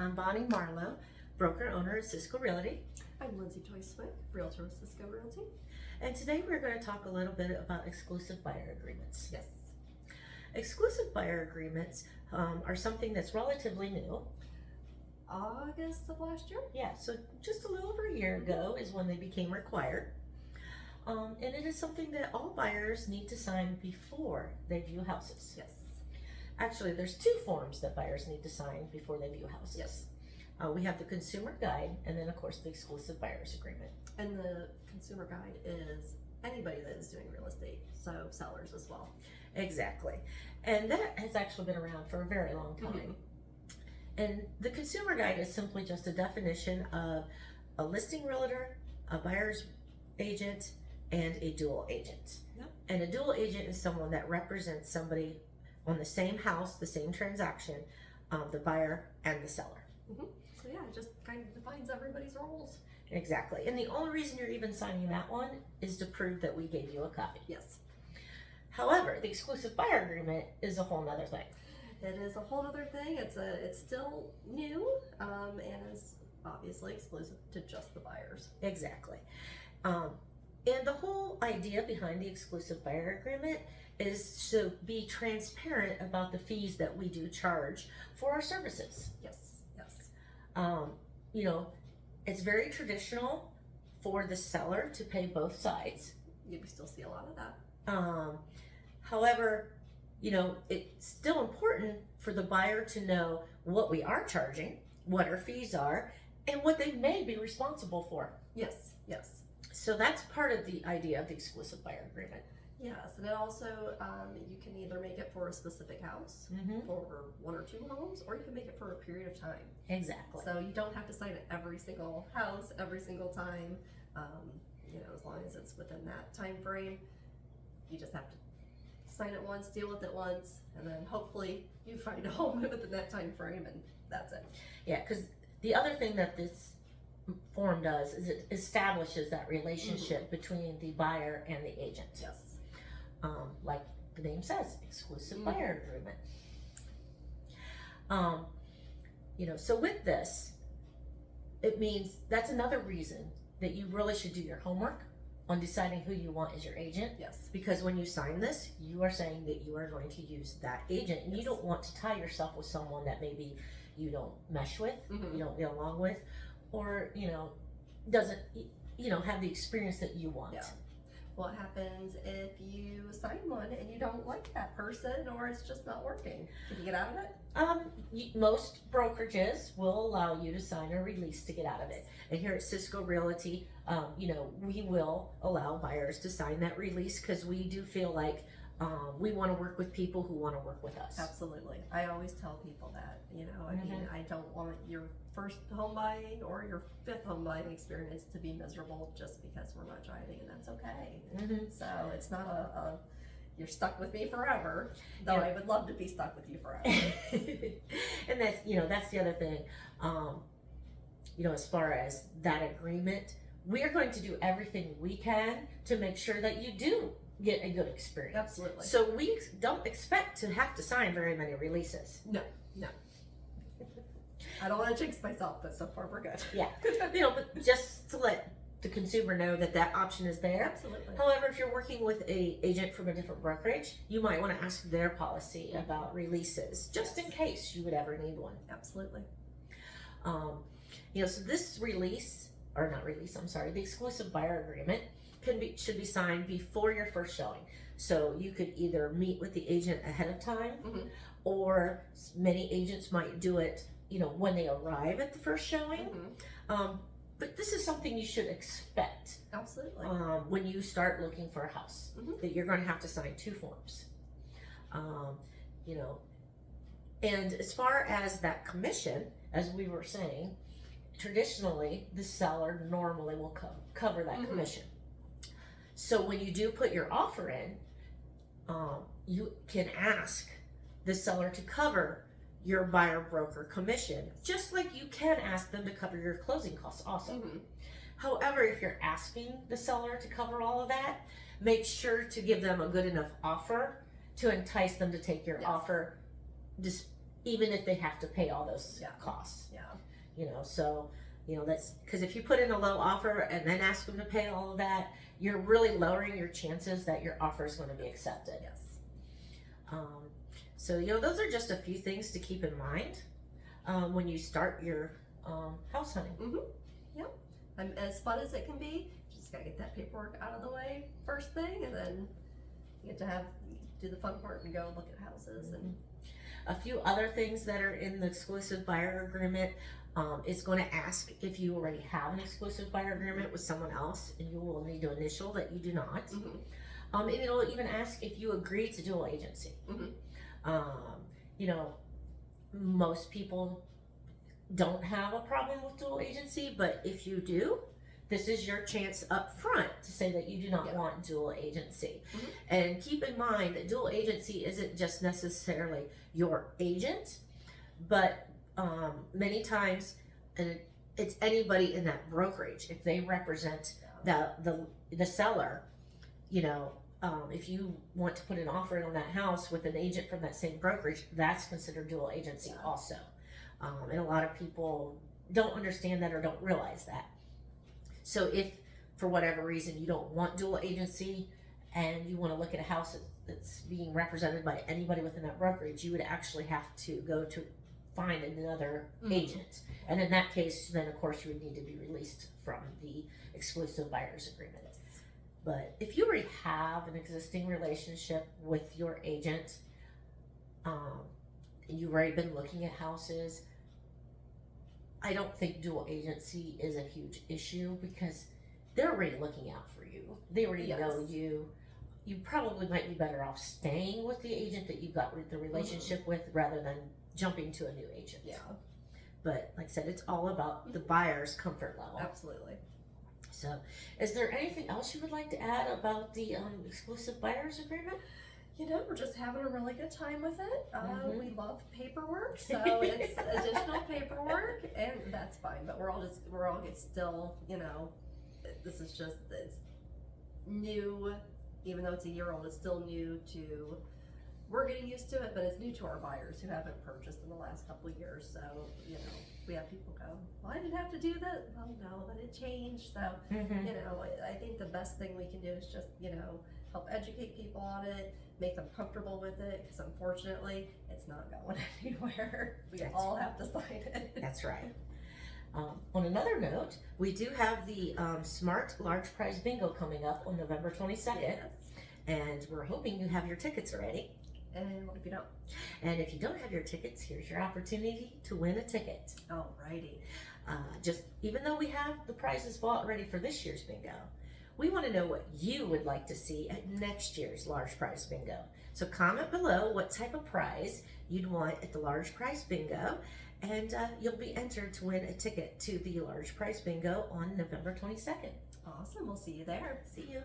I'm Bonnie Marlow, broker owner at Cisco Realty. I'm Lindsay Toy-Swick, Realtor with Cisco Realty. And today we're going to talk a little bit about exclusive buyer agreements. Yes. Exclusive buyer agreements are something that's relatively new. August of last year? Yeah, so just a little over a year ago is when they became required. And it is something that all buyers need to sign before they view houses. Yes. Actually, there's two forms that buyers need to sign before they view houses. Yes. We have the consumer guide and then of course the exclusive buyer's agreement. And the consumer guide is anybody that is doing real estate, so sellers as well. Exactly. And that has actually been around for a very long time. And the consumer guide is simply just a definition of a listing realtor, a buyer's agent, and a dual agent. Yep. And a dual agent is someone that represents somebody on the same house, the same transaction, the buyer and the seller. So yeah, it just kind of defines everybody's roles. Exactly. And the only reason you're even signing that one is to prove that we gave you a copy. Yes. However, the exclusive buyer agreement is a whole nother thing. It is a whole other thing. It's still new and is obviously exclusive to just the buyers. Exactly. And the whole idea behind the exclusive buyer agreement is to be transparent about the fees that we do charge for our services. Yes. Yes. You know, it's very traditional for the seller to pay both sides. Yeah, we still see a lot of that. However, you know, it's still important for the buyer to know what we are charging, what our fees are, and what they may be responsible for. Yes. Yes. So that's part of the idea of the exclusive buyer agreement. Yes, and it also, you can either make it for a specific house, for one or two homes, or you can make it for a period of time. Exactly. So you don't have to sign it every single house, every single time, you know, as long as it's within that time frame. You just have to sign it once, deal with it once, and then hopefully you find a home within that time frame, and that's it. Yeah, because the other thing that this form does is it establishes that relationship between the buyer and the agent. Yes. Like the name says, exclusive buyer agreement. You know, so with this, it means that's another reason that you really should do your homework on deciding who you want as your agent. Yes. Because when you sign this, you are saying that you are going to use that agent, and you don't want to tie yourself with someone that maybe you don't mesh with, you don't get along with, or, you know, doesn't, you know, have the experience that you want. Yeah. What happens if you sign one and you don't like that person, or it's just not working? Can you get out of it? Most brokerages will allow you to sign a release to get out of it. And here at Cisco Realty, you know, we will allow buyers to sign that release because we do feel like we want to work with people who want to work with us. Absolutely. I always tell people that, you know, I mean, I don't want your first home buying or your fifth home buying experience to be miserable just because we're not driving, and that's okay. So it's not a you're stuck with me forever, though I would love to be stuck with you forever. And that's, you know, that's the other thing. You know, as far as that agreement, we are going to do everything we can to make sure that you do get a good experience. Absolutely. So we don't expect to have to sign very many releases. No. I don't want to jinx myself, but so far we're good. Yeah. You know, but just to let the consumer know that that option is there. Absolutely. However, if you're working with a agent from a different brokerage, you might want to ask their policy about releases, just in case you would ever need one. Absolutely. You know, so this release, or not release, I'm sorry, the exclusive buyer agreement should be signed before your first showing. So you could either meet with the agent ahead of time, or many agents might do it, you know, when they arrive at the first showing. But this is something you should expect. Absolutely. When you start looking for a house, that you're going to have to sign two forms. You know, and as far as that commission, as we were saying, traditionally the seller normally will cover that commission. So when you do put your offer in, you can ask the seller to cover your buyer broker commission, just like you can ask them to cover your closing costs also. However, if you're asking the seller to cover all of that, make sure to give them a good enough offer to entice them to take your offer, just even if they have to pay all those costs. Yeah. you know, so, you know, that's, because if you put in a low offer and then ask them to pay all of that, you're really lowering your chances that your offer is going to be accepted. Yes. So, you know, those are just a few things to keep in mind when you start your house hunting. Yep. As fun as it can be, you just gotta get that paperwork out of the way first thing, and then you get to do the fun part and go look at houses. And a few other things that are in the exclusive buyer agreement is going to ask if you already have an exclusive buyer agreement with someone else, and you will need to initial that you do not. And it'll even ask if you agree to dual agency. You know, most people don't have a problem with dual agency, but if you do, this is your chance up front to say that you do not want dual agency. And keep in mind that dual agency isn't just necessarily your agent, but many times it's anybody in that brokerage. If they represent the seller, you know, if you want to put an offer in on that house with an agent from that same brokerage, that's considered dual agency also. And a lot of people don't understand that or don't realize that. So if for whatever reason you don't want dual agency and you want to look at a house that's being represented by anybody within that brokerage, you would actually have to go to find another agent. And in that case, then of course you would need to be released from the exclusive buyer's agreement. But if you already have an existing relationship with your agent, and you've already been looking at houses, I don't think dual agency is a huge issue because they're already looking out for you. They already know you. You probably might be better off staying with the agent that you've got the relationship with rather than jumping to a new agent. Yeah. But like I said, it's all about the buyer's comfort level. Absolutely. So, is there anything else you would like to add about the exclusive buyer's agreement? You know, we're just having a really good time with it. We love paperwork, so it's additional paperwork, and that's fine. But we're all still, you know, this is just, it's new, even though it's a year old, it's still new to, we're getting used to it, but it's new to our buyers who haven't purchased in the last couple of years. So, you know, we have people go, well, I didn't have to do that. Well, no, but it changed. So, you know, I think the best thing we can do is just, you know, help educate people on it, make them comfortable with it, because unfortunately, it's not going anywhere. We all have to sign it. That's right. On another note, we do have the Smart Large Prize Bingo coming up on November 22nd, and we're hoping you have your tickets already. And what if you don't? And if you don't have your tickets, here's your opportunity to win a ticket. Alrighty. Just even though we have the prizes bought ready for this year's bingo, we want to know what you would like to see at next year's Large Prize Bingo. So comment below what type of prize you'd want at the Large Prize Bingo, and you'll be entered to win a ticket to the Large Prize Bingo on November 22nd. Awesome. We'll see you there. See you.